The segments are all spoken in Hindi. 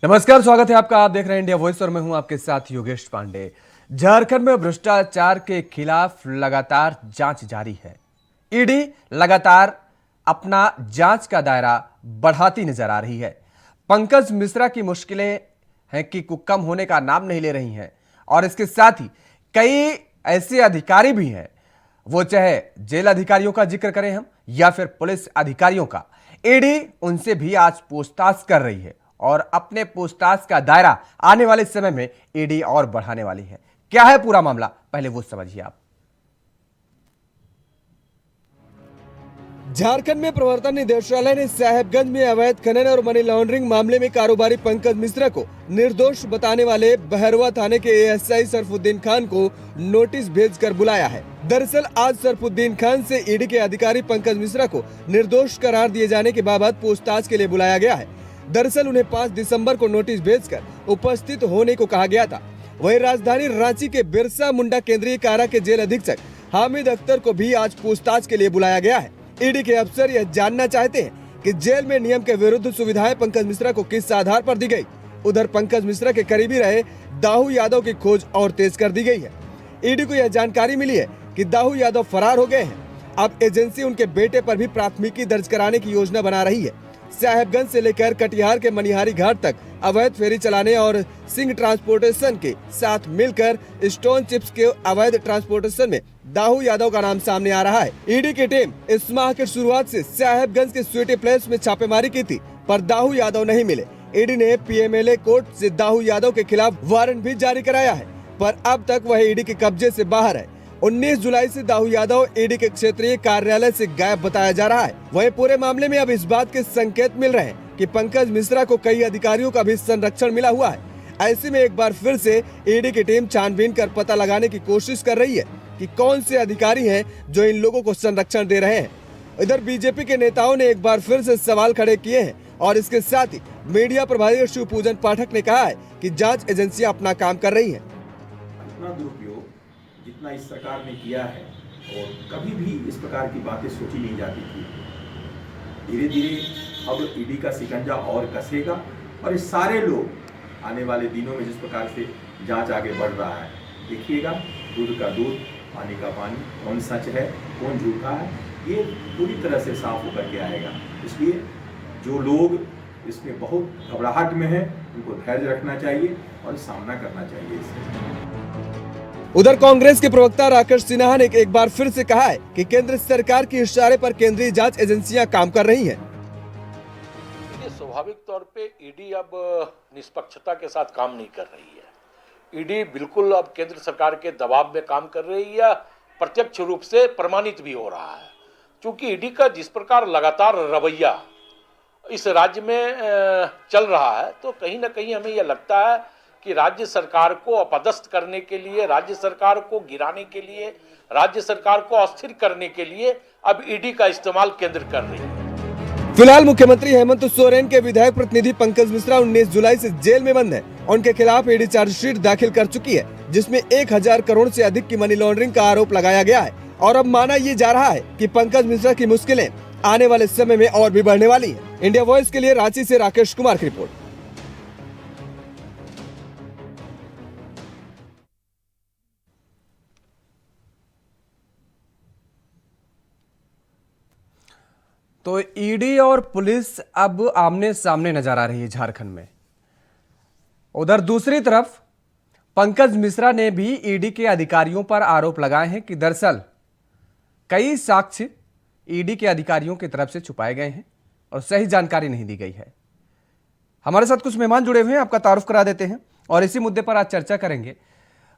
नमस्कार, स्वागत है आपका। आप देख रहे हैं इंडिया वॉइस और मैं हूं आपके साथ योगेश पांडे। झारखंड में भ्रष्टाचार के खिलाफ लगातार जांच जारी है। ईडी लगातार अपना जांच का दायरा बढ़ाती नजर आ रही है। पंकज मिश्रा की मुश्किलें हैं कि कम होने का नाम नहीं ले रही हैं और इसके साथ ही कई ऐसे अधिकारी भी हैं, वो चाहे जेल अधिकारियों का जिक्र करें हम या फिर पुलिस अधिकारियों का, ईडी उनसे भी आज पूछताछ कर रही है और अपने पूछताछ का दायरा आने वाले समय में ईडी और बढ़ाने वाली है। क्या है पूरा मामला, पहले वो समझिए आप। झारखंड में प्रवर्तन निदेशालय ने साहेबगंज में अवैध खनन और मनी लॉन्ड्रिंग मामले में कारोबारी पंकज मिश्रा को निर्दोष बताने वाले बहरवा थाने के एएसआई सरफुद्दीन खान को नोटिस भेजकर बुलाया है। दरअसल आज सरफुद्दीन खान से ईडी के अधिकारी पंकज मिश्रा को निर्दोष करार दिए जाने के बाबत पूछताछ के लिए बुलाया गया है। दरअसल उन्हें 5 दिसंबर को नोटिस भेजकर उपस्थित होने को कहा गया था। वहीं राजधानी रांची के बिरसा मुंडा केंद्रीय कारा के जेल अधीक्षक हामिद अख्तर को भी आज पूछताछ के लिए बुलाया गया है। ईडी के अफसर यह जानना चाहते हैं कि जेल में नियम के विरुद्ध सुविधाएं पंकज मिश्रा को किस आधार पर दी गई। उधर पंकज मिश्रा के करीबी रहे दाऊ यादव की खोज और तेज कर दी गई है। ईडी को यह जानकारी मिली है कि दाऊ यादव फरार हो गए हैं। अब एजेंसी उनके बेटे पर भी प्राथमिकी दर्ज कराने की योजना बना रही है। साहेबगंज से लेकर कटिहार के मनिहारी घाट तक अवैध फेरी चलाने और सिंह ट्रांसपोर्टेशन के साथ मिलकर स्टोन चिप्स के अवैध ट्रांसपोर्टेशन में दाऊ यादव का नाम सामने आ रहा है। ईडी की टीम इस माह की शुरुआत से साहेबगंज के स्वीटी प्लेस में छापेमारी की थी, पर दाऊ यादव नहीं मिले। ईडी ने पीएमएलए कोर्ट से दाऊ यादव के खिलाफ वारंट भी जारी कराया है, पर अब तक वह ईडी के कब्जे से बाहर है। 19 जुलाई से दाऊ यादव ईडी के क्षेत्रीय कार्यालय से गायब बताया जा रहा है। वहीं पूरे मामले में अब इस बात के संकेत मिल रहे हैं कि पंकज मिश्रा को कई अधिकारियों का भी संरक्षण मिला हुआ है। ऐसे में एक बार फिर से ईडी की टीम छानबीन कर पता लगाने की कोशिश कर रही है कि कौन से अधिकारी हैं जो इन लोगों को संरक्षण दे रहे हैं। इधर बीजेपी के नेताओं ने एक बार फिर से सवाल खड़े किए हैं और इसके साथ ही मीडिया प्रभारी शिव पूजन पाठक ने कहा है कि जांच एजेंसियां अपना काम कर रही हैं। जितना इस सरकार ने किया है और कभी भी इस प्रकार की बातें सोची नहीं जाती थी, धीरे धीरे अब ईडी का शिकंजा और कसेगा और ये सारे लोग आने वाले दिनों में जिस प्रकार से जांच आगे बढ़ रहा है, देखिएगा दूध का दूध पानी का पानी, कौन सच है कौन झूठा है, ये पूरी तरह से साफ होकर के आएगा। इसलिए जो लोग इसमें बहुत घबराहट में हैं, उनको धैर्य रखना चाहिए और सामना करना चाहिए इससे। उधर कांग्रेस के प्रवक्ता राकेश सिन्हा ने एक बार फिर से कहा है कि केंद्र सरकार के इशारे पर केंद्रीय जांच एजेंसियां काम कर रही हैं। स्वाभाविक तौर पे ईडी अब निष्पक्षता के साथ काम नहीं कर रही है। ईडी बिल्कुल अब केंद्र सरकार के दबाव में काम कर रही है, प्रत्यक्ष रूप से प्रमाणित भी हो रहा है। क्योंकि ईडी का जिस प्रकार लगातार रवैया इस राज्य में चल रहा है, तो कहीं ना कहीं हमें यह लगता है कि राज्य सरकार को अपदस्थ करने के लिए, राज्य सरकार को गिराने के लिए, राज्य सरकार को अस्थिर करने के लिए अब ईडी का इस्तेमाल केंद्र कर रही है। फिलहाल मुख्यमंत्री हेमंत सोरेन के विधायक प्रतिनिधि पंकज मिश्रा 19 जुलाई से जेल में बंद है। उनके खिलाफ ईडी चार्जशीट दाखिल कर चुकी है, जिसमें 1000 करोड़ से अधिक की मनी लॉन्ड्रिंग का आरोप लगाया गया है और अब माना ये जा रहा है कि पंकज मिश्रा की मुश्किलें आने वाले समय में और भी बढ़ने वाली है। इंडिया वॉइस के लिए रांची से राकेश कुमार की रिपोर्ट। तो ईडी और पुलिस अब आमने सामने नजर आ रही है झारखंड में। उधर दूसरी तरफ पंकज मिश्रा ने भी ईडी के अधिकारियों पर आरोप लगाए हैं कि दरअसल कई साक्ष्य ईडी के अधिकारियों की तरफ से छुपाए गए हैं और सही जानकारी नहीं दी गई है। हमारे साथ कुछ मेहमान जुड़े हुए हैं, आपका तारुफ करा देते हैं और इसी मुद्दे पर आज चर्चा करेंगे।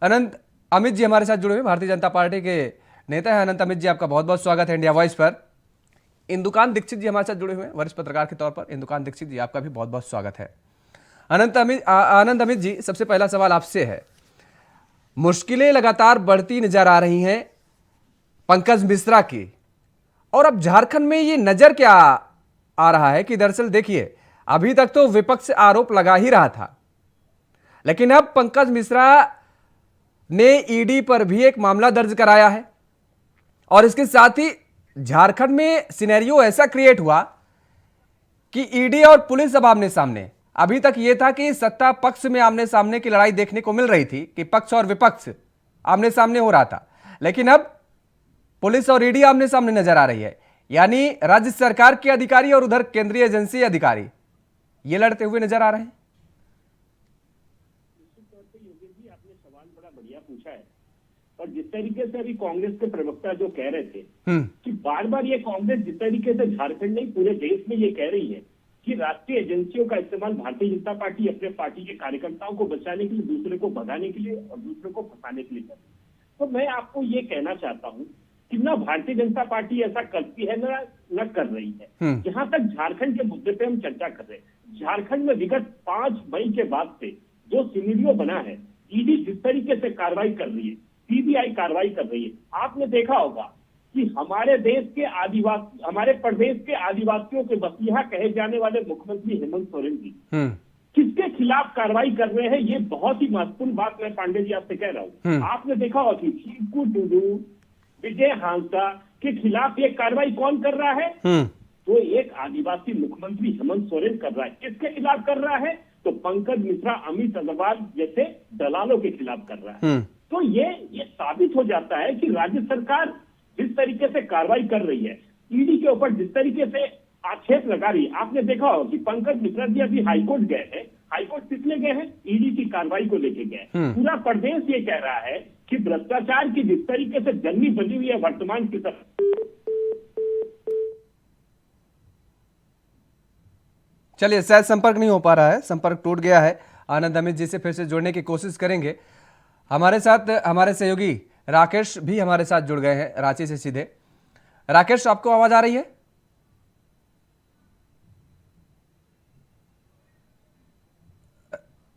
अनंत अमित जी हमारे साथ जुड़े हुए, भारतीय जनता पार्टी के नेता है। अनंत अमित जी, आपका बहुत बहुत स्वागत है इंडिया वॉइस पर। इंदुकान दीक्षित जी हमारे साथ जुड़े हुए हैं, वरिष्ठ पत्रकार के तौर पर। इंदुकान दीक्षित जी, आपका भी बहुत बहुत स्वागत है। आनंद अमित जी, सबसे पहला सवाल आपसे है। मुश्किलें लगातार बढ़ती नजर आ रही हैं पंकज मिश्रा की, और अब झारखंड में ये नजर क्या आ रहा है कि दरअसल देखिए, अभी तक तो विपक्ष आरोप लगा ही रहा था, लेकिन अब पंकज मिश्रा ने ईडी पर भी एक मामला दर्ज कराया है और इसके साथ ही झारखंड में सिनेरियो ऐसा क्रिएट हुआ कि ईडी और पुलिस अब आमने सामने। अभी तक ये था कि सत्ता पक्ष में आमने सामने की लड़ाई देखने को मिल रही थी कि पक्ष और विपक्ष आमने सामने हो रहा था, लेकिन अब पुलिस और ईडी आमने सामने नजर आ रही है। यानी राज्य सरकार के अधिकारी और उधर केंद्रीय एजेंसी अधिकारी ये लड़ते हुए नजर आ रहे हैं। आपने सवाल बड़ा बढ़िया पूछा है। और जिस तरीके से अभी कांग्रेस के प्रवक्ता जो कह रहे थे कि बार बार ये कांग्रेस जिस तरीके से झारखंड नहीं पूरे देश में ये कह रही है कि राष्ट्रीय एजेंसियों का इस्तेमाल भारतीय जनता पार्टी अपने पार्टी के कार्यकर्ताओं को बचाने के लिए, दूसरे को भगाने के लिए और दूसरे को फंसाने के लिए कर रही है। तो मैं आपको ये कहना चाहता हूँ कि ना भारतीय जनता पार्टी ऐसा करती है न कर रही है। जहां तक झारखंड के मुद्दे पे हम चर्चा कर रहे हैं, झारखंड में विगत 5 मई के बाद से जो सिनेरियो बना है, ईडी जिस तरीके से कार्रवाई कर रही है, सीबीआई कार्रवाई कर रही है, आपने देखा होगा कि हमारे प्रदेश के आदिवासियों के बसिया कहे जाने वाले मुख्यमंत्री हेमंत सोरेन जी किसके खिलाफ कार्रवाई कर रहे हैं। ये बहुत ही महत्वपूर्ण बात मैं पांडे जी आपसे कह रहा हूँ। आपने देखा होगा कि चीकू टुडू, विजय हांसदा के खिलाफ ये कार्रवाई कौन कर रहा है? तो एक आदिवासी मुख्यमंत्री हेमंत सोरेन कर रहा है। किसके खिलाफ कर रहा है? तो पंकज मिश्रा, अमित अग्रवाल जैसे दलालों के खिलाफ कर रहा है। तो ये साबित हो जाता है कि राज्य सरकार जिस तरीके से कार्रवाई कर रही है, ईडी के ऊपर जिस तरीके से आक्षेप लगा रही है। आपने देखा हो कि पंकज मिश्रा जी अभी हाईकोर्ट गए हैं। हाईकोर्ट किस लिए गए हैं? ईडी की कार्रवाई को लेके गए। पूरा प्रदेश ये कह रहा है कि भ्रष्टाचार की जिस तरीके से जंगी बनी हुई है वर्तमान की तरफ। चलिए, शायद संपर्क नहीं हो पा रहा है, संपर्क टूट गया है। आनंद अमित जी से फिर से जुड़ने की कोशिश करेंगे। हमारे साथ हमारे सहयोगी राकेश भी हमारे साथ जुड़ गए हैं रांची से सीधे। राकेश, आपको आवाज आ रही है?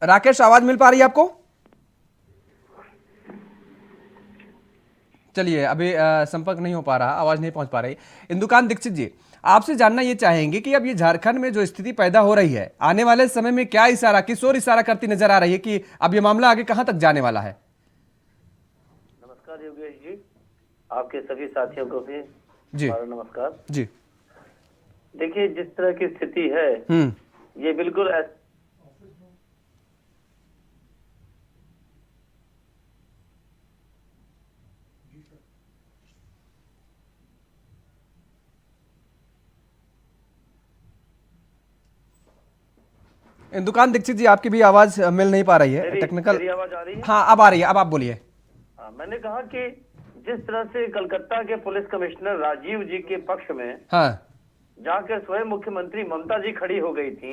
राकेश, आवाज मिल पा रही है आपको? चलिए, अभी संपर्क नहीं हो पा रहा, आवाज नहीं पहुंच पा रही। इंदुकान दीक्षित जी, आपसे जानना ये चाहेंगे कि अब ये झारखंड में जो स्थिति पैदा हो रही है, आने वाले समय में क्या इशारा, किस ओर इशारा करती नजर आ रही है कि अब ये मामला आगे कहां तक जाने वाला है? नमस्कार योगेश जी, आपके सभी साथियों को भी जी नमस्कार जी। देखिए, जिस तरह की स्थिति है ये बिल्कुल दुकान दीक्षित जी, आपकी भी आवाज मिल नहीं पा रही है, टेक्निकल। मेरी आवाज आ रही है? हाँ, अब आ रही है, अब आप बोलिए। मैंने कहा कि जिस तरह से कलकत्ता के पुलिस कमिश्नर राजीव जी के पक्ष में जाकर स्वयं मुख्यमंत्री ममता जी खड़ी हो गई थी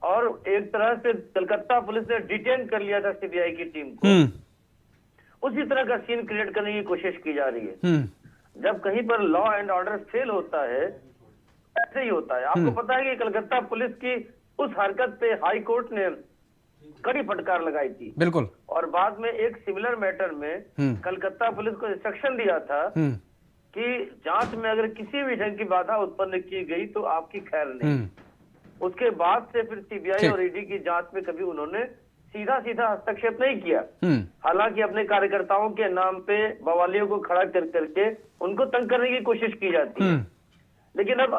और एक तरह से कलकत्ता पुलिस ने डिटेन कर लिया था सीबीआई की टीम को, उसी तरह का सीन क्रिएट करने की कोशिश की जा रही है। जब कहीं पर लॉ एंड ऑर्डर फेल होता है, ऐसे ही होता है। आपको पता है कि कलकत्ता पुलिस की उस हरकत पे हाई कोर्ट ने कड़ी फटकार लगाई थी। बिल्कुल। और बाद में एक सिमिलर मैटर में कलकत्ता पुलिस को इंस्ट्रक्शन दिया था कि जांच में अगर किसी भी ढंग की बाधा उत्पन्न की गई तो आपकी खैर नहीं। उसके बाद से फिर सीबीआई और ईडी की जांच में कभी उन्होंने सीधा हस्तक्षेप नहीं किया। हालांकि अपने कार्यकर्ताओं के नाम पे बवालियों को खड़ा कर करके उनको तंग करने की कोशिश की जाती है। लेकिन अब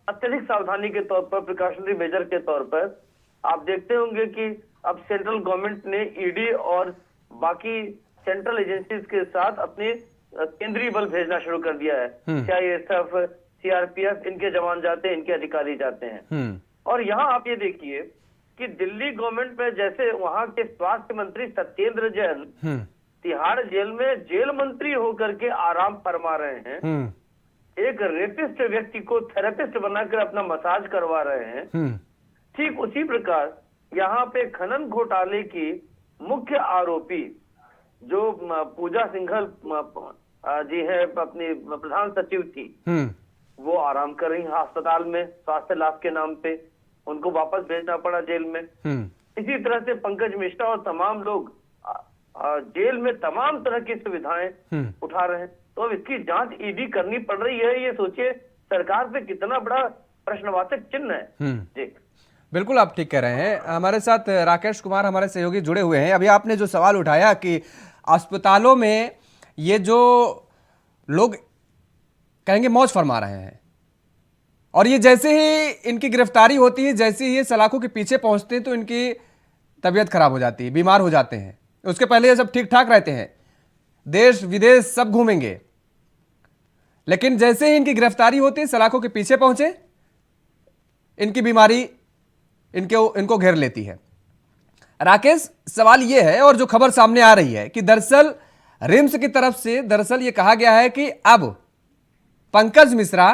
अत्यधिक सावधानी के तौर पर, प्रिकॉशनरी मेजर के तौर पर आप देखते होंगे कि अब सेंट्रल गवर्नमेंट ने ईडी और बाकी सेंट्रल एजेंसीज के साथ अपने केंद्रीय बल भेजना शुरू कर दिया है। सीआईएसएफ, सीआरपीएफ, इनके जवान जाते हैं, इनके अधिकारी जाते हैं। और यहाँ आप ये देखिए कि दिल्ली गवर्नमेंट में जैसे वहां के स्वास्थ्य मंत्री सत्येंद्र जैन तिहाड़ जेल में जेल मंत्री होकर के आराम फरमा रहे हैं, एक रेपिस्ट व्यक्ति को थेरेपिस्ट बनाकर अपना मसाज करवा रहे हैं। ठीक उसी प्रकार यहाँ पे खनन घोटाले की मुख्य आरोपी जो पूजा सिंघल जी है, अपनी प्रधान सचिव थी, वो आराम कर रही हैं अस्पताल में स्वास्थ्य लाभ के नाम पे। उनको वापस भेजना पड़ा जेल में। इसी तरह से पंकज मिश्रा और तमाम लोग जेल में तमाम तरह की सुविधाएं उठा रहे हैं। तो अब इसकी जांच ईडी करनी पड़ रही है। ये सोचिए सरकार पे कितना बड़ा प्रश्नवाचक चिन्ह है। जी बिल्कुल, आप ठीक कह रहे हैं। हमारे साथ राकेश कुमार हमारे सहयोगी जुड़े हुए हैं। अभी आपने जो सवाल उठाया कि अस्पतालों में ये जो लोग कहेंगे मौज फरमा रहे हैं, और ये जैसे ही इनकी गिरफ्तारी होती है, जैसे ही ये सलाखों के पीछे पहुंचते हैं तो इनकी तबीयत खराब हो जाती है, बीमार हो जाते हैं। उसके पहले ये सब ठीक ठाक रहते हैं, देश विदेश सब घूमेंगे, लेकिन जैसे ही इनकी गिरफ्तारी होती है, सलाखों के पीछे पहुंचे, इनकी बीमारी इनको घेर लेती है। राकेश, सवाल यह है और जो खबर सामने आ रही है कि दरअसल रिम्स की तरफ से दरअसल यह कहा गया है कि अब पंकज मिश्रा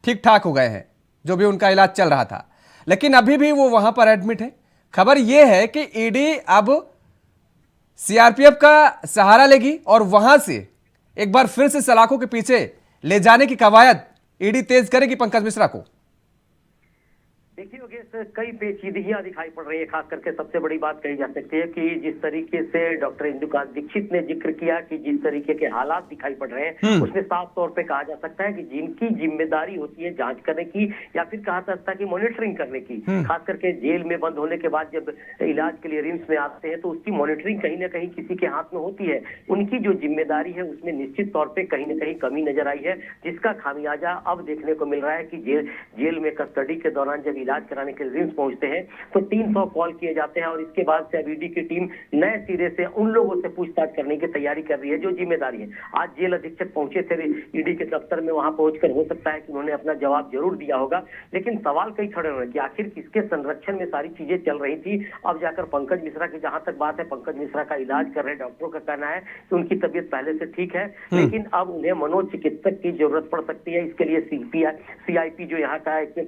ठीक ठाक हो गए हैं, जो भी उनका इलाज चल रहा था, लेकिन अभी भी वो वहां पर एडमिट है। खबर यह है कि ईडी अब सीआरपीएफ का सहारा लेगी और वहां से एक बार फिर से सलाखों के पीछे ले जाने की कवायद ईडी तेज करेगी पंकज मिश्रा को। देखिए योगेश, कई पेचीदगियां दिखाई पड़ रही है। खास करके सबसे बड़ी बात कही जा सकती है कि जिस तरीके से डॉक्टर इंदुकांत दीक्षित ने जिक्र किया कि जिस तरीके के हालात दिखाई पड़ रहे हैं, उसमें साफ तौर पे कहा जा सकता है कि जिनकी जिम्मेदारी होती है जांच करने की या फिर कहा जा सकता है कि मॉनिटरिंग करने की, खास करके जेल में बंद होने के बाद जब इलाज के लिए रिम्स में आते हैं तो उसकी मॉनिटरिंग कहीं ना कहीं किसी के हाथ में होती है। उनकी जो जिम्मेदारी है उसमें निश्चित तौर पर कहीं ना कहीं कमी नजर आई है, जिसका खामियाजा अब देखने को मिल रहा है कि जेल में कस्टडी के दौरान जब इलाज कराने के लिए रिम्स पहुंचते हैं तो 300 कॉल किए जाते हैं और इसके बाद से अब ईडी की टीम नए सिरे से उन लोगों से पूछताछ करने की तैयारी कर रही है जो जिम्मेदारी है। आज जेल अधीक्षक पहुंचे थे ईडी के दफ्तर में, वहां पहुंचकर हो सकता है कि उन्होंने अपना जवाब जरूर दिया होगा, लेकिन सवाल कई खड़े हुए कि आखिर किसके संरक्षण में सारी चीजें चल रही थी। अब जाकर पंकज मिश्रा की जहां तक बात है, पंकज मिश्रा का इलाज कर रहे डॉक्टरों का कहना है कि उनकी तबीयत पहले से ठीक है, लेकिन अब उन्हें मनोचिकित्सक की जरूरत पड़ सकती है। इसके लिए CIP जो यहाँ का एक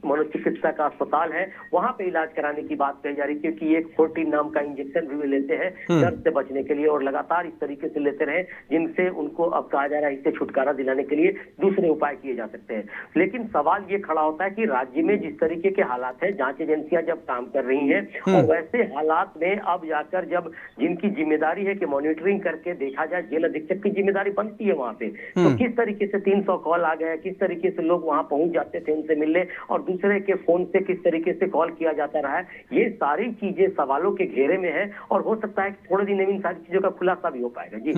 मनोचिकित्सा का अस्पताल है, वहां पे इलाज कराने की बात कही जा रही है, क्योंकि एक 14 नाम का इंजेक्शन भी लेते हैं दर्द से बचने के लिए और लगातार इस तरीके से लेते रहे, जिनसे उनको अब कहा जा रहा है इससे छुटकारा दिलाने के लिए दूसरे उपाय किए जा सकते हैं। लेकिन सवाल ये खड़ा होता है कि राज्य में जिस तरीके के हालात है, जांच एजेंसियां जब काम कर रही हैं और वैसे हालात में अब जाकर जब जिनकी जिम्मेदारी है कि मॉनिटरिंग करके देखा जाए, जेल अधीक्षक की जिम्मेदारी बनती है वहां पे, तो किस तरीके से 300 कॉल आ गए, किस तरीके से लोग वहां पहुंच जाते थे उनसे मिलने और दूसरे के फोन से किस तरीके से कॉल किया जाता रहा है, ये सारी चीजें सवालों के घेरे में है और हो सकता है कि थोड़े दिन में इन सारी चीजों का खुलासा भी हो पाएगा। जी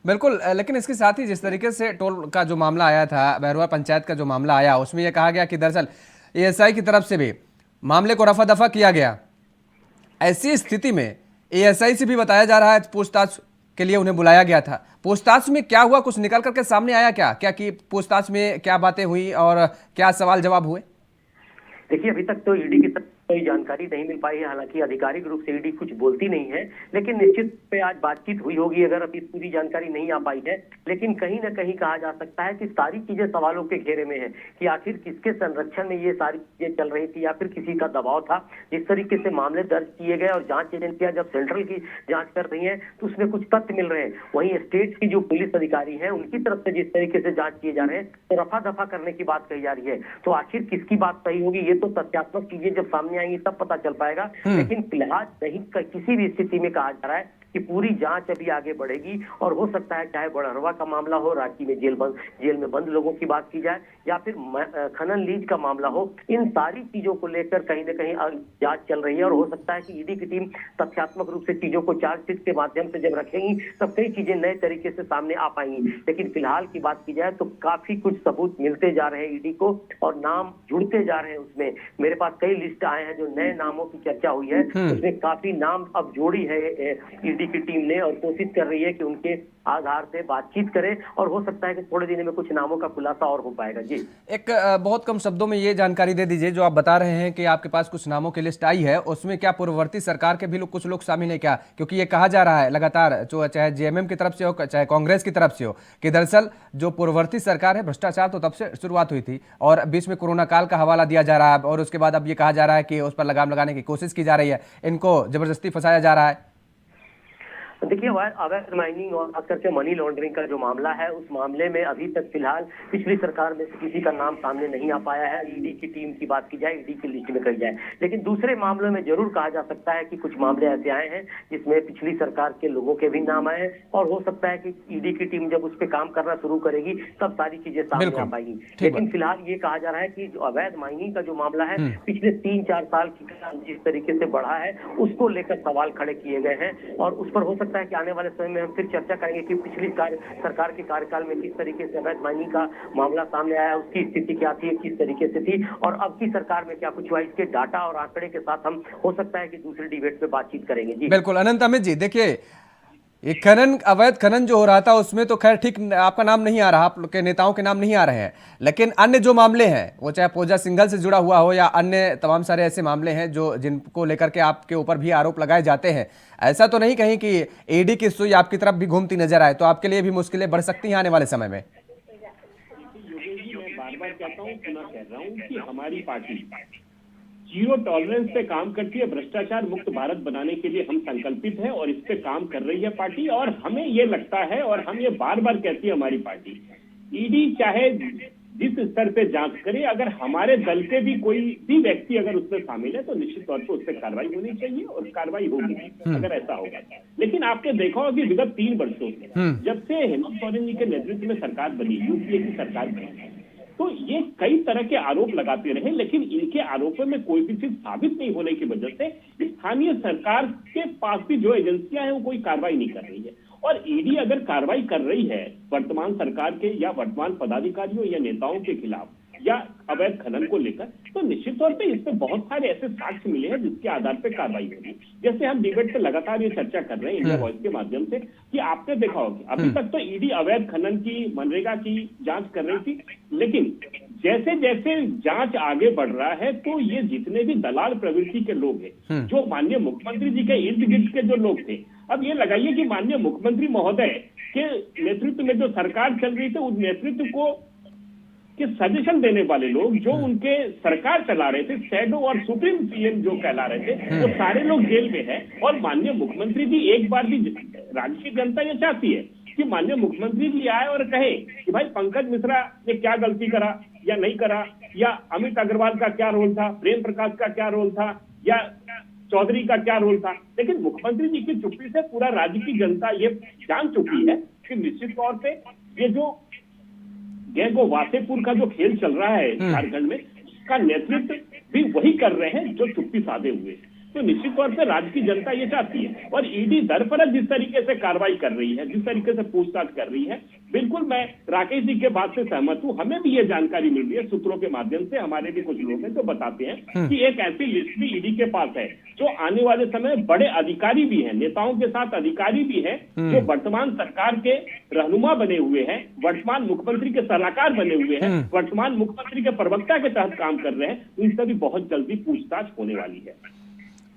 बिल्कुल, लेकिन इसके साथ ही जिस तरीके से टोल का जो मामला आया था, बहरवा पंचायत का जो मामला आया, उसमें यह कहा गया कि दरअसल ASI की तरफ से भी मामले को रफा दफा किया गया। ऐसी स्थिति में ASI से भी बताया जा रहा है पूछताछ के लिए उन्हें बुलाया गया था। पूछताछ में क्या हुआ, कुछ निकल करके सामने आया क्या कि पूछताछ में क्या बातें हुई और क्या सवाल जवाब हुए? देखिए, अभी तक तो ईडी की तरफ कोई जानकारी नहीं मिल पाई है। हालांकि आधिकारिक रूप से ईडी कुछ बोलती नहीं है, लेकिन निश्चित पे आज बातचीत हुई होगी। अगर अभी पूरी जानकारी नहीं आ पाई है, लेकिन कहीं ना कहीं कहा जा सकता है कि सारी चीजें सवालों के घेरे में है कि आखिर किसके संरक्षण में ये सारी चीजें चल रही थी या फिर किसी का दबाव था। जिस तरीके से मामले दर्ज किए गए और जांच एजेंसियां जब सेंट्रल की जांच कर रही है तो उसमें कुछ तथ्य मिल रहे हैं, वहीं स्टेट की जो पुलिस अधिकारी है उनकी तरफ से जिस तरीके से जांच किए जा रहे हैं तो रफा दफा करने की बात कही जा रही है। तो आखिर किसकी बात सही होगी, ये तो तथ्यात्मक चीजें जब सामने आएंगी तब पता चल पाएगा। लेकिन फिलहाल नहीं, किसी भी स्थिति में कहा जा रहा है कि पूरी जांच अभी आगे बढ़ेगी और हो सकता है चाहे बड़हरवा का मामला हो, रांची में जेल में बंद लोगों की बात की जाए या फिर खनन लीज का मामला हो, इन सारी चीजों को लेकर कहीं ना कहीं जांच चल रही है और हो सकता है कि ईडी की टीम तथ्यात्मक रूप से चीजों को चार्जशीट के माध्यम से जब रखेंगी तब कई चीजें नए तरीके से सामने आ पाएंगी। लेकिन फिलहाल की बात की जाए तो काफी कुछ सबूत मिलते जा रहे हैं ईडी को और नाम जुड़ते जा रहे हैं। उसमें मेरे पास कई लिस्ट आए हैं जो नए नामों की चर्चा हुई है, उसमें काफी नाम अब जोड़ी है ईडी की टीम ने और कोशिश कर रही है कि उनके आधार से बातचीत करें और हो सकता है कि थोड़े दिनों में कुछ नामों का खुलासा और हो पाएगा। जी, एक बहुत कम शब्दों में ये जानकारी दे दीजिए, जो आप बता रहे हैं कि आपके पास कुछ नामों की लिस्ट आई है, उसमें क्या पूर्ववर्ती सरकार के भी कुछ लोग शामिल हैं क्या? क्योंकि ये कहा जा रहा है लगातार, जो चाहे JMM की तरफ से हो चाहे कांग्रेस की तरफ से हो, कि दरअसल जो पूर्ववर्ती सरकार है, भ्रष्टाचार तो तब से शुरुआत हुई थी और बीच में कोरोना काल का हवाला दिया जा रहा है और उसके बाद अब ये कहा जा रहा है कि उस पर लगाम लगाने की कोशिश की जा रही है, इनको जबरदस्ती फंसाया जा रहा है। देखिए, अवैध माइनिंग और खास करके मनी लॉन्ड्रिंग का जो मामला है, उस मामले में अभी तक फिलहाल पिछली सरकार में से किसी का नाम सामने नहीं आ पाया है। ईडी की टीम की बात की जाए, ईडी की लिस्ट में कही जाए, लेकिन दूसरे मामलों में जरूर कहा जा सकता है कि कुछ मामले ऐसे आए हैं जिसमें पिछली सरकार के लोगों के भी नाम आए और हो सकता है कि ईडी की टीम जब उस पर काम करना शुरू करेगी तब सारी चीजें सामने आ पाएंगी। लेकिन फिलहाल ये कहा जा रहा है कि अवैध माइनिंग का जो मामला है पिछले 3-4 साल की जिस तरीके से बढ़ा है उसको लेकर सवाल खड़े किए गए हैं और उस पर हो सकता है कि आने वाले समय में हम फिर चर्चा करेंगे कि पिछली सरकार के कार्यकाल में किस तरीके से अवैध माइनिंग का मामला सामने आया, उसकी स्थिति क्या थी, किस तरीके से थी, और अब की सरकार में क्या कुछ हुआ। इसके डाटा और आंकड़े के साथ हम हो सकता है कि दूसरे डिबेट पे बातचीत करेंगे। जी बिल्कुल अनंत अमित जी, देखिए ये खनन, अवैध खनन जो हो रहा था उसमें तो खैर ठीक आपका नाम नहीं आ रहा, आप लोग के नेताओं के नाम नहीं आ रहे हैं, लेकिन अन्य जो मामले हैं वो चाहे पूजा सिंघल से जुड़ा हुआ हो या अन्य तमाम सारे ऐसे मामले हैं जो जिनको लेकर के आपके ऊपर भी आरोप लगाए जाते हैं, ऐसा तो नहीं कहीं कि ईडी की सुई आपकी तरफ भी घूमती नजर आए, तो आपके लिए भी मुश्किलें बढ़ सकती हैं आने वाले समय में। योगेश जी, मैं बार बार कहता हूँ, पुनः कह रहा हूँ कि हमारी पार्टी जीरो टॉलरेंस पे काम करती है। भ्रष्टाचार मुक्त भारत बनाने के लिए हम संकल्पित हैं और इस पे काम कर रही है पार्टी। और हमें ये लगता है और हम ये बार बार कहती है हमारी पार्टी, ईडी चाहे जिस स्तर पे जांच करे, अगर हमारे दल के भी कोई भी व्यक्ति अगर उसमें शामिल है तो निश्चित तौर पर उस पर कार्रवाई होनी चाहिए और कार्रवाई होगी अगर ऐसा होगा। लेकिन आपने देखा होगा कि विगत 3 वर्षों से जब से हेमंत सोरेन जी के नेतृत्व में सरकार बनी, यूपीए की सरकार बनी, तो ये कई तरह के आरोप लगाते रहे, लेकिन इनके आरोपों में कोई भी चीज साबित नहीं होने की वजह से स्थानीय सरकार के पास भी जो एजेंसियां हैं वो कोई कार्रवाई नहीं कर रही है। और ईडी अगर कार्रवाई कर रही है वर्तमान सरकार के या वर्तमान पदाधिकारियों या नेताओं के खिलाफ या अवैध खनन को लेकर, तो निश्चित तौर पे इसमें बहुत सारे ऐसे साक्ष्य मिले हैं जिसके आधार पर कार्रवाई होगी। जैसे हम डिबेट पे लगातार ये चर्चा कर रहे हैं इंडिया वॉइस के माध्यम से कि आपने देखा होगा अभी तक तो ईडी अवैध खनन की, मनरेगा की जांच कर रही थी, लेकिन जैसे जैसे जांच आगे बढ़ रहा है तो ये जितने भी दलाल प्रवृत्ति के लोग हैं, जो माननीय मुख्यमंत्री जी के इर्द गिर्द के जो लोग थे, अब ये लगाइए कि माननीय मुख्यमंत्री महोदय के नेतृत्व में जो सरकार चल रही थी उस नेतृत्व को कि सजेशन देने वाले लोग जो उनके सरकार चला रहे थे, शैडो और सुप्रीम सीएम जो कहला रहे थे, वो सारे लोग जेल में हैं। और माननीय मुख्यमंत्री जी एक बार भी, राज्य की जनता ये चाहती है कि माननीय मुख्यमंत्री जी आए और कहे कि भाई पंकज मिश्रा ने क्या गलती करा या नहीं करा, या अमित अग्रवाल का क्या रोल था, प्रेम प्रकाश का क्या रोल था, या चौधरी का क्या रोल था। लेकिन मुख्यमंत्री जी की चुप्पी से पूरा राज्य की जनता ये जान चुकी है कि निश्चित तौर पे ये जो गैंगो वासेपुर का जो खेल चल रहा है झारखंड में, उसका नेतृत्व भी वही कर रहे हैं जो चुप्पी साधे हुए हैं। तो निश्चित तौर पर राज्य की जनता ये चाहती है। और ईडी दरफरज जिस तरीके से कार्रवाई कर रही है, जिस तरीके से पूछताछ कर रही है, बिल्कुल मैं राकेश जी के बात से सहमत हूँ। हमें भी ये जानकारी मिल रही है सूत्रों के माध्यम से, हमारे भी कुछ लोग हैं जो बताते हैं कि एक ऐसी लिस्ट भी ईडी के पास है जो आने वाले समय बड़े अधिकारी भी हैं, नेताओं के साथ अधिकारी भी हैं, जो वर्तमान सरकार के रहनुमा बने हुए हैं, वर्तमान मुख्यमंत्री के सलाहकार बने हुए हैं, वर्तमान मुख्यमंत्री के प्रवक्ता के तहत काम कर रहे हैं। उनसे भी बहुत जल्दी पूछताछ होने वाली है।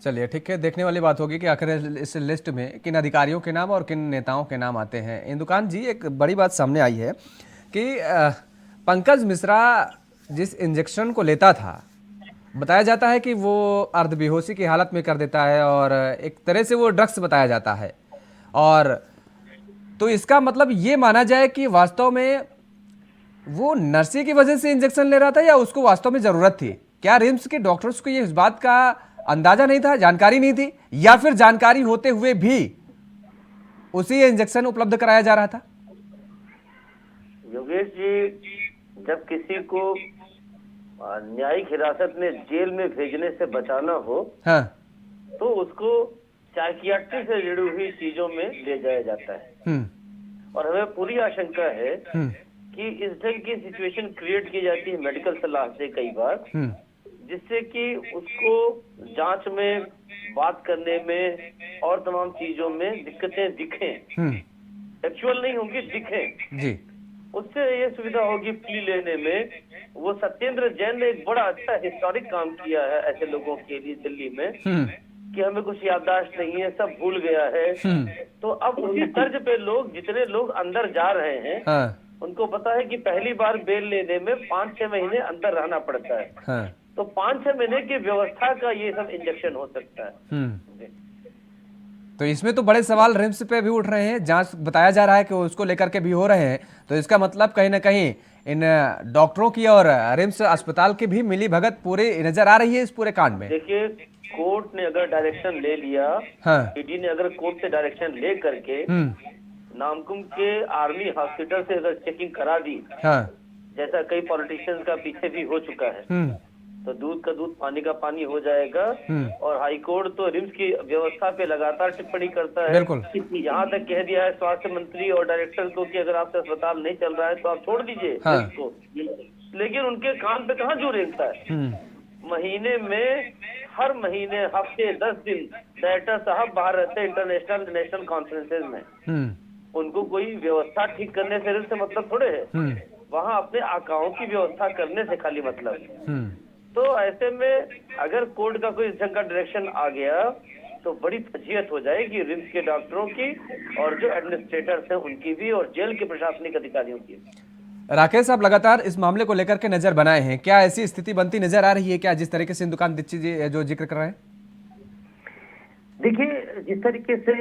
चलिए ठीक है, देखने वाली बात होगी कि आखिर इस लिस्ट में किन अधिकारियों के नाम और किन नेताओं के नाम आते हैं। इंदुकान जी, एक बड़ी बात सामने आई है कि पंकज मिश्रा जिस इंजेक्शन को लेता था, बताया जाता है कि वो अर्धबेहोशी की हालत में कर देता है और एक तरह से वो ड्रग्स बताया जाता है, और तो इसका मतलब ये माना जाए कि वास्तव में वो नर्सी की वजह से इंजेक्शन ले रहा था या उसको वास्तव में जरूरत थी? क्या रिम्स के डॉक्टर्स को ये इस बात का अंदाजा नहीं था, जानकारी नहीं थी, या फिर जानकारी होते हुए भी उसी इंजेक्शन उपलब्ध कराया जा रहा था? योगेश जी, जब किसी को न्यायिक हिरासत में जेल में भेजने से बचाना हो, हाँ, तो उसको साइकियाट्री से जुड़ी हुई चीजों में ले जाया जाता है। और हमें पूरी आशंका है कि इस ढंग की सिचुएशन क्रिएट की जाती है मेडिकल सलाह से कई बार, जिससे कि उसको जांच में, बात करने में और तमाम चीजों में दिक्कतें दिखें, एक्चुअल नहीं होंगी, दिखें जी। उससे ये सुविधा होगी प्ली लेने में। वो सत्येंद्र जैन ने एक बड़ा अच्छा हिस्टोरिक काम किया है ऐसे लोगों के लिए दिल्ली में कि हमें कुछ याददाश्त नहीं है, सब भूल गया है। तो अब उसी तर्ज पे लोग, जितने लोग अंदर जा रहे हैं, उनको पता है कि पहली बार बेल लेने में 5-6 महीने अंदर रहना पड़ता है। तो 5-6 महीने की व्यवस्था का ये सब इंजेक्शन हो सकता है। तो इसमें तो बड़े सवाल रिम्स पे भी उठ रहे हैं, जांच बताया जा रहा है कि उसको लेकर के भी हो रहे हैं, तो इसका मतलब कहीं ना कहीं इन डॉक्टरों की और रिम्स अस्पताल की भी मिली भगत पूरी नजर आ रही है इस पूरे कांड में। देखिए, कोर्ट ने अगर डायरेक्शन ले लिया, ईडी ने अगर कोर्ट से डायरेक्शन ले करके नामकुम के आर्मी हॉस्पिटल से अगर चेकिंग करा दी, जैसा कई पॉलिटिशियंस का पीछे भी हो चुका है, तो दूध का दूध पानी का पानी हो जाएगा। और हाईकोर्ट तो रिम्स की व्यवस्था पे लगातार टिप्पणी करता है। बिल्कुल। यहाँ तक कह दिया है स्वास्थ्य मंत्री और डायरेक्टर को कि अगर आपसे अस्पताल नहीं चल रहा है तो आप छोड़ दीजिए रिम्स को। लेकिन उनके कान पे कहाँ जोर रेंगता है। महीने में हर महीने हफ्ते 10 दिन डायरेक्टर साहब बाहर रहते हैं इंटरनेशनल नेशनल कॉन्फ्रेंसेज में। उनको कोई व्यवस्था ठीक करने से मतलब थोड़े है, वहाँ अपने आकाओं की व्यवस्था करने से खाली मतलब है। तो ऐसे में अगर कोर्ट का कोई इस ढंग का डायरेक्शन आ गया तो बड़ी फजीहत हो जाएगी रिम्स के डॉक्टरों की और जो एडमिनिस्ट्रेटर्स हैं उनकी भी, और जेल के प्रशासनिक अधिकारियों की। राकेश साहब लगातार इस मामले को लेकर के नजर बनाए हैं, क्या ऐसी स्थिति बनती नजर आ रही है क्या जिस तरीके से इंदुकान दीक्षित जी जो जिक्र कर रहे हैं? देखिए, जिस तरीके से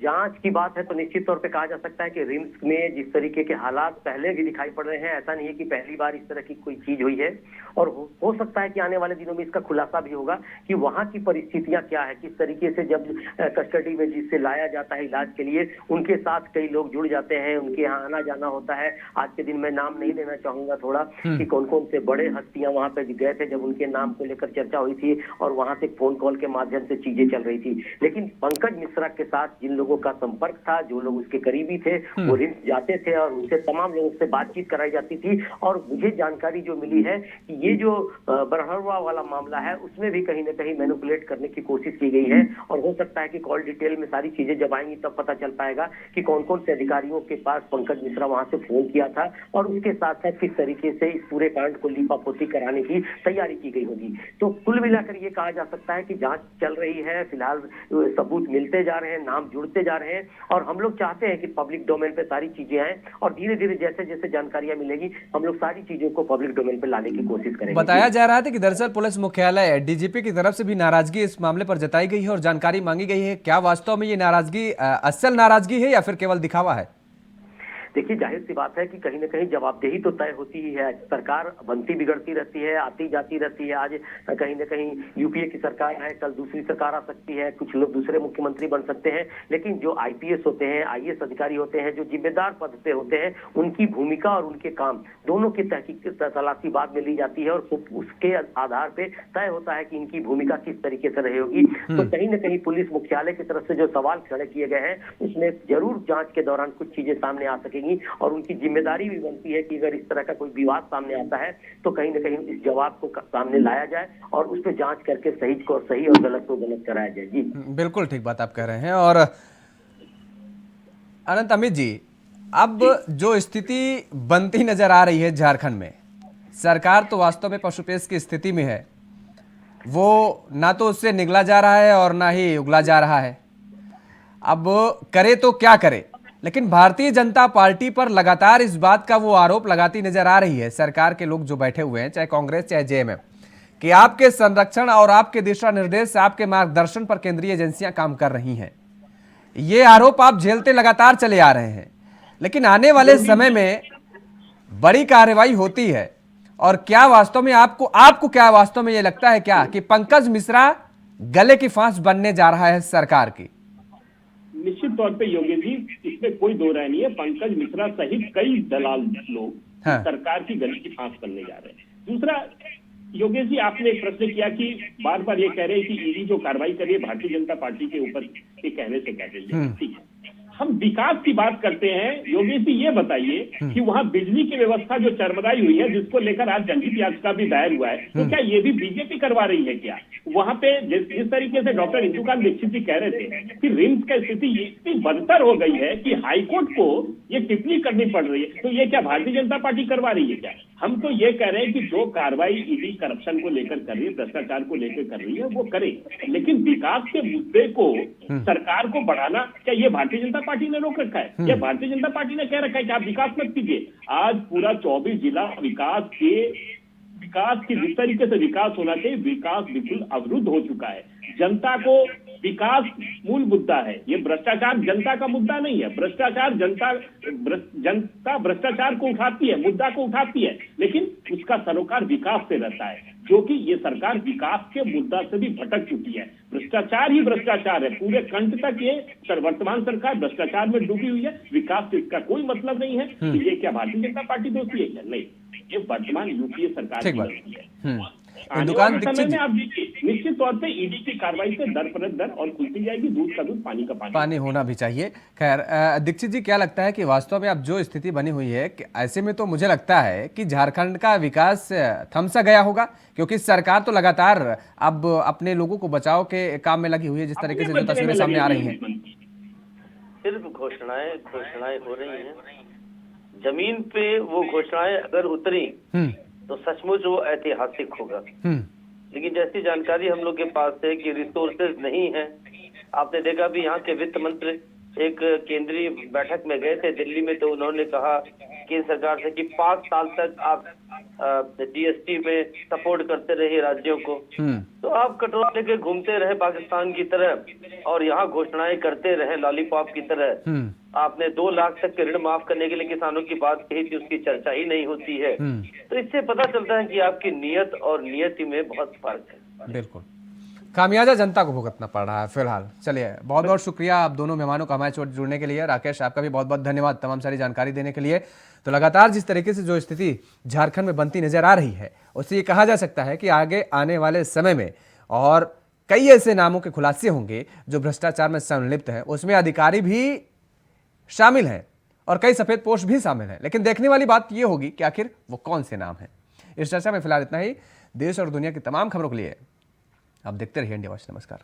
जांच की बात है तो निश्चित तौर पे कहा जा सकता है कि रिम्स में जिस तरीके के हालात पहले भी दिखाई पड़ रहे हैं, ऐसा नहीं है कि पहली बार इस तरह की कोई चीज हुई है। और हो सकता है कि आने वाले दिनों में इसका खुलासा भी होगा कि वहां की परिस्थितियां क्या है, किस तरीके से जब कस्टडी में जिससे लाया जाता है इलाज के लिए, उनके साथ कई लोग जुड़ जाते हैं, उनके यहाँ आना जाना होता है। आज के दिन में नाम नहीं लेना चाहूंगा थोड़ा कि कौन कौन से बड़े हस्तियां वहां पे गए थे जब उनके नाम को लेकर चर्चा हुई थी और वहां से फोन कॉल के माध्यम से चीजें चल रही थी। लेकिन पंकज मिश्रा के साथ जिन लोगों का संपर्क था, जो लोग उसके करीबी थे, वो रिम्स जाते थे और उनसे तमाम लोगों से बातचीत कराई जाती थी। और मुझे जानकारी जो मिली है कि ये जो बरहरवा वाला मामला है उसमें भी कहीं ना कहीं मैनिपुलेट करने की कोशिश की गई है। और हो सकता है कि कॉल डिटेल में सारी चीजें जब आएंगी तब पता चल पाएगा कि कौन कौन से अधिकारियों के पास पंकज मिश्रा वहां से फोन किया था और उसके साथ साथ किस तरीके से इस पूरे कांड को लीपापोती कराने की तैयारी की गई होगी। तो कुल मिलाकर ये कहा जा सकता है कि जांच चल रही है, फिलहाल सबूत मिलते जा रहे हैं, नाम जुड़ते जा रहे हैं और हम लोग चाहते हैं कि पब्लिक डोमेन पे सारी चीजें आए और धीरे धीरे जैसे जैसे जानकारियां मिलेगी हम लोग सारी चीजों को पब्लिक डोमेन पे लाने की कोशिश करेंगे। बताया जा रहा था कि दरअसल पुलिस मुख्यालय डीजीपी की तरफ से भी नाराजगी इस मामले पर जताई गई है और जानकारी मांगी गई है। क्या वास्तव में ये नाराजगी असल नाराजगी है या फिर केवल दिखावा है? देखिए, जाहिर सी बात है कि कहीं ना कहीं जवाबदेही तो तय होती ही है। सरकार बनती बिगड़ती रहती है, आती जाती रहती है। आज कहीं ना कहीं यूपीए की सरकार है, कल दूसरी सरकार आ सकती है, कुछ लोग दूसरे मुख्यमंत्री बन सकते हैं। लेकिन जो आईपीएस होते हैं, आईएएस अधिकारी होते हैं, जो जिम्मेदार पद पे होते हैं, उनकी भूमिका और उनके काम दोनों की तहकीक तलाशी बाद में ली जाती है और उसके आधार पे तय होता है कि इनकी भूमिका किस तरीके से रही होगी। तो कहीं ना कहीं पुलिस मुख्यालय की तरफ से जो सवाल खड़े किए गए हैं उसमें जरूर जांच के दौरान कुछ चीजें सामने आ सकेंगी और उनकी जिम्मेदारी भी बनती है कि अगर इस तरह का कोई विवाद सामने आता है तो कहीं ना कहीं इस जवाब को सामने लाया जाए और उस पर जांच करके सही को सही और गलत को गलत कराया जाए। जी बिल्कुल ठीक बात आप कह रहे हैं। और अनंत अमित जी, अब जो स्थिति बनती नजर आ रही है झारखंड में, सरकार तो वास्तव में पशुपेश की स्थिति में है, वो ना तो उससे निगला जा रहा है और ना ही उगला जा रहा है। अब करे तो क्या करे, लेकिन भारतीय जनता पार्टी पर लगातार इस बात का वो आरोप लगाती नजर आ रही है सरकार के लोग जो बैठे हुए हैं, चाहे कांग्रेस चाहे जेएमएम, कि आपके संरक्षण और आपके दिशा निर्देश, आपके मार्गदर्शन पर केंद्रीय एजेंसियां काम कर रही हैं। ये आरोप आप झेलते लगातार चले आ रहे हैं, लेकिन आने वाले समय में बड़ी कार्रवाई होती है। और क्या वास्तव में आपको क्या वास्तव में ये लगता है क्या कि पंकज मिश्रा गले की फांस बनने जा रहा है सरकार की? निश्चित तौर पे योगेश जी, इसमें कोई दो राय नहीं है। पंकज मिश्रा सहित कई दलाल लोग सरकार की गले की फांस बनने जा रहे हैं। दूसरा, योगेश जी आपने एक प्रश्न किया कि बार बार ये कह रहे हैं कि ईडी जो कार्रवाई कर रही है भारतीय जनता पार्टी के ऊपर के कहने से कर रही है। ठीक है, हम विकास की बात करते हैं। योगेश जी ये बताइए कि वहाँ बिजली की व्यवस्था जो चरमराई हुई है, जिसको लेकर आज जनहित याचिका भी दायर हुआ है, तो क्या ये भी बीजेपी करवा रही है क्या? वहाँ पे जिस तरीके से डॉक्टर इंदुकान दीक्षित जी कह रहे थे कि रिम्स की स्थिति इतनी बदतर हो गई है कि हाईकोर्ट को ये टिप्पणी करनी पड़ रही है, तो ये क्या भारतीय जनता पार्टी करवा रही है क्या? हम तो ये कह रहे हैं कि जो कार्रवाई ईडी करप्शन को लेकर कर रही है, भ्रष्टाचार को लेकर कर रही है, वो करे, लेकिन विकास के मुद्दे को सरकार को बढ़ाना क्या ये भारतीय जनता पार्टी ने रोक रखा है? या भारतीय जनता पार्टी ने कह रखा है कि आप विकास मत कीजिए? आज पूरा 24 जिला विकास की जिस तरीके से विकास होना चाहिए, विकास बिल्कुल अवरुद्ध हो चुका है। जनता को विकास मूल मुद्दा है, ये भ्रष्टाचार जनता का मुद्दा नहीं है। भ्रष्टाचार जनता भ्रष्टाचार को उठाती है, मुद्दा को उठाती है, लेकिन उसका सरोकार विकास से रहता है, जो कि ये सरकार विकास के मुद्दा से भी भटक चुकी है। भ्रष्टाचार ही भ्रष्टाचार है, पूरे कंठ तक ये वर्तमान सरकार भ्रष्टाचार में डूबी हुई है। विकास से इसका कोई मतलब नहीं है। ये क्या भारतीय जनता पार्टी दोषी है क्या? नहीं, ये वर्तमान यूपीए सरकार की गलती है। आने इंदुकांत वाले दीक्षित समय जी, में आप देखिए निश्चित तौर पे ईडी की कार्रवाई से दर पर दर और खुलती जाएगी, दूध का दूध पानी का पानी। पानी होना भी चाहिए। खैर दीक्षित जी, क्या लगता है कि वास्तव में अब जो स्थिति बनी हुई है कि ऐसे में तो मुझे लगता है कि झारखंड का विकास थम सा गया होगा, क्योंकि सरकार तो लगातार अब अपने लोगों को बचाव के काम में लगी हुई है, जिस तरीके से जो अपने तस्वीरें बचने में सामने आ लगे रही हुए हैं। हैं। सिर्फ घोषणाएं हो रही हैं। जमीन पे वो घोषणाएं अगर उतरी तो सचमुच वो ऐतिहासिक होगा। लेकिन जैसी जानकारी हम लोग के पास है कि रिसोर्सेज नहीं है। आपने देखा भी यहाँ के वित्त मंत्री एक केंद्रीय बैठक में गए थे दिल्ली में, तो उन्होंने कहा केंद्र सरकार से कि 5 साल तक आप जीएसटी में सपोर्ट करते रहिए राज्यों को। तो आप कटोरा लेके घूमते रहे पाकिस्तान की तरह और यहाँ घोषणाएं करते रहे लॉलीपॉप की तरह। आपने 2 लाख तक के ऋण माफ करने के लिए किसानों की बात कही थी, उसकी चर्चा ही नहीं होती है। तो इससे पता चलता है कि आपकी नियत और नियति में बहुत फर्क है। बिल्कुल, खामियाजा जनता को भुगतना पड़ रहा है फिलहाल। चलिए, बहुत बहुत शुक्रिया आप दोनों मेहमानों का हमारे साथ जुड़ने के लिए। राकेश, आपका भी बहुत बहुत धन्यवाद तमाम सारी जानकारी देने के लिए। तो लगातार जिस तरीके से जो स्थिति झारखंड में बनती नजर आ रही है, उससे ये कहा जा सकता है कि आगे आने वाले समय में और कई ऐसे नामों के खुलासे होंगे जो भ्रष्टाचार में संलिप्त हैं, उसमें अधिकारी भी शामिल हैं और कई सफेद पोश भी शामिल हैं। लेकिन देखने वाली बात यह होगी कि आखिर वो कौन से नाम हैं। इस चर्चा में फिलहाल इतना ही। देश और दुनिया की तमाम खबरों के लिए आप देखते रहिए इंडिया वॉच। नमस्कार।